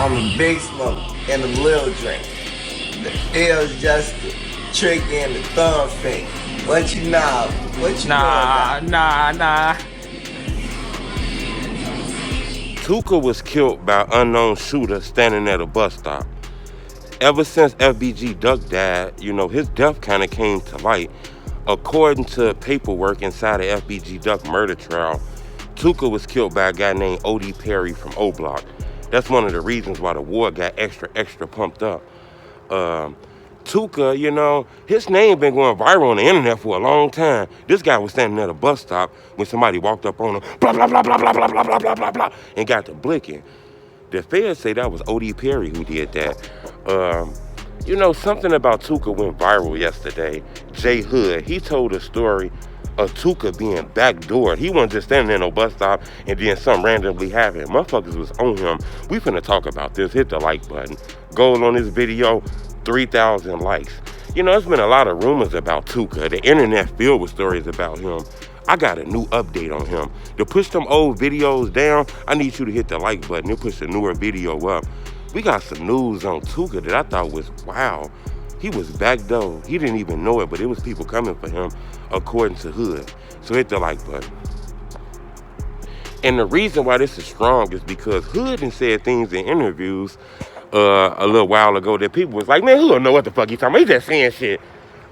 I'm a big smoker and a little drink. The L's just the trick and the thumb finger. What you know? What you know about? Nah. Tooka was killed by an unknown shooter standing at a bus stop. Ever since FBG Duck died, his death kind of came to light. According to paperwork inside the FBG Duck murder trial, Tooka was killed by a guy named O.D. Perry from O Block. That's one of the reasons why the war got extra pumped up. Tooka, his name been going viral on the internet for a long time. This guy was standing at a bus stop when somebody walked up on him, blah, blah, blah, blah, blah, blah, blah, blah, blah, blah, blah, and got to blicking. The feds say that was O.D. Perry who did that. Something about Tooka went viral yesterday. Jay Hood, he told a story of Tooka being backdoored. He wasn't just standing in no bus stop and then something randomly happened. Motherfuckers was on him. We finna talk about this. Hit the like button. Goal on this video, 3,000 likes. There's been a lot of rumors about Tooka. The internet filled with stories about him. I got a new update on him. To push them old videos down, I need you to hit the like button and push the newer video up. We got some news on Tooka that I thought was wow. He was backdoored. He didn't even know it, but it was people coming for him, according to Hood. So hit the like button. And the reason why this is strong is because Hood done said things in interviews a little while ago that people was like, man, Hood don't know what the fuck he talking about. He just saying shit.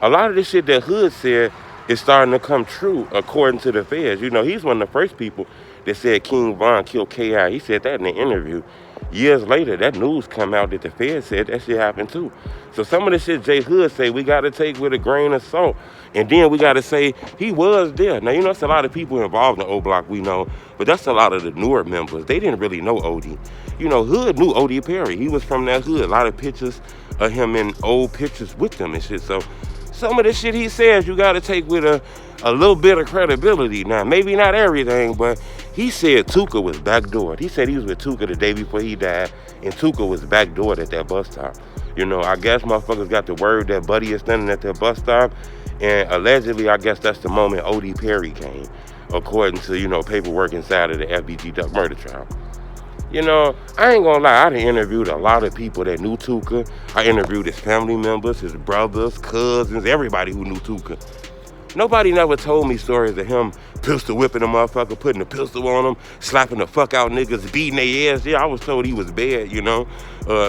A lot of this shit that Hood said is starting to come true, according to the feds. He's one of the first people that said King Von killed K.I. He said that in the interview. Years later, that news come out that the feds said that shit happened too. So some of the shit Jay Hood say we got to take with a grain of salt. And then we got to say he was there. Now, that's a lot of people involved in O Block we know, but that's a lot of the newer members. They didn't really know O.D. Hood knew O.D. Perry. He was from that hood. A lot of pictures of him in old pictures with them and shit. So some of the shit he says you got to take with a little bit of credibility. Now, maybe not everything, but he said Tooka was backdoored. He said he was with Tooka the day before he died, and Tooka was backdoored at that bus stop. I guess motherfuckers got the word that Buddy is standing at that bus stop, and allegedly, I guess that's the moment O.D. Perry came, according to, paperwork inside of the FBG Duck murder trial. I ain't gonna lie, I done interviewed a lot of people that knew Tooka. I interviewed his family members, his brothers, cousins, everybody who knew Tooka. Nobody never told me stories of him pistol whipping a motherfucker, putting a pistol on him, slapping the fuck out niggas, beating their ass. Yeah, I was told he was bad,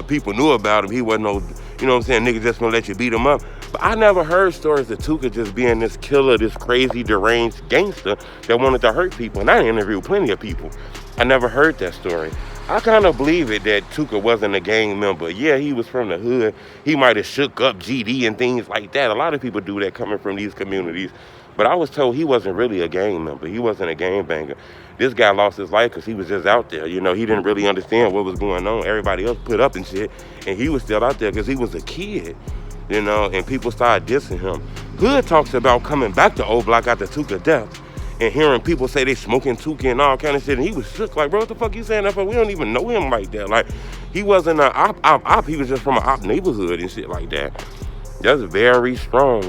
People knew about him. He wasn't no, niggas just gonna let you beat him up. But I never heard stories of Tooka just being this killer, this crazy, deranged gangster that wanted to hurt people. And I interviewed plenty of people. I never heard that story. I kind of believe it that Tooka wasn't a gang member. Yeah, he was from the hood. He might have shook up GD and things like that. A lot of people do that coming from these communities. But I was told he wasn't really a gang member. He wasn't a gangbanger. This guy lost his life because he was just out there. He didn't really understand what was going on. Everybody else put up and shit. And he was still out there because he was a kid. And people started dissing him. Hood talks about coming back to O Block after Tooka death. And hearing people say they smoking Tooka and all kind of shit, and he was shook, like, bro, what the fuck you saying that for? We don't even know him like that. Like, he wasn't an op, he was just from an op neighborhood and shit like that. That's very strong,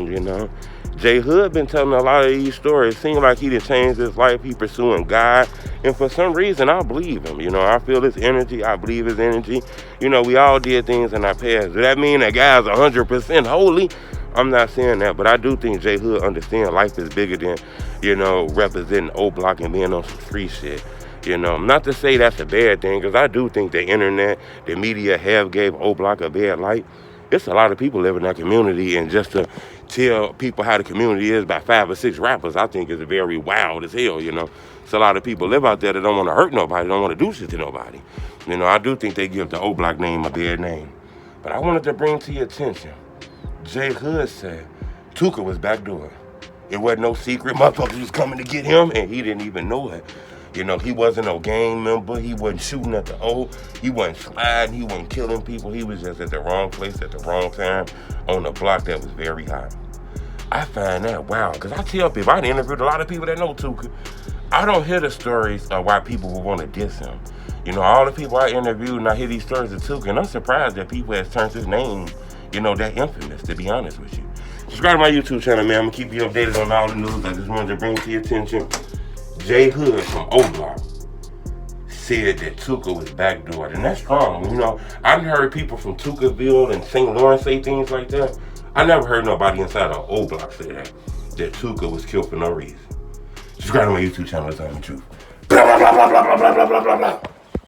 Jay Hood been telling a lot of these stories. Seems like he done changed his life, he pursuing God, and for some reason, I believe him, I feel his energy, I believe his energy. We all did things in our past. Does that mean that guy's 100% holy? I'm not saying that, but I do think Jay Hood understands life is bigger than, representing O Block and being on some street shit. Not to say that's a bad thing, because I do think the internet, the media have gave O Block a bad light. It's a lot of people live in that community, and just to tell people how the community is by 5 or 6 rappers, I think is very wild as hell, It's a lot of people live out there that don't want to hurt nobody, don't want to do shit to nobody. I do think they give the O Block name a bad name. But I wanted to bring to your attention, Jay Hood said Tooka was backdoored. It wasn't no secret. Motherfuckers was coming to get him, and he didn't even know it. He wasn't no gang member. He wasn't shooting at the O. He wasn't sliding. He wasn't killing people. He was just at the wrong place at the wrong time on a block that was very hot. I find that wow, because I tell people, I interviewed a lot of people that know Tooka. I don't hear the stories of why people would want to diss him. All the people I interviewed, and I hear these stories of Tooka, and I'm surprised that people have turned his name, that infamous, to be honest with you. Subscribe to my YouTube channel, man. I'm going to keep you updated on all the news. I just wanted to bring to your attention Jay Hood from O Block said that Tooka was backdoored, and that's strong. You know, I've heard people from Tookaville and St. Lawrence say things like that. I never heard nobody inside of O Block say that Tooka was killed for no reason. Subscribe to my YouTube channel, Tell Me the Truth. Blah, blah, blah, blah, blah, blah, blah, blah, blah, blah.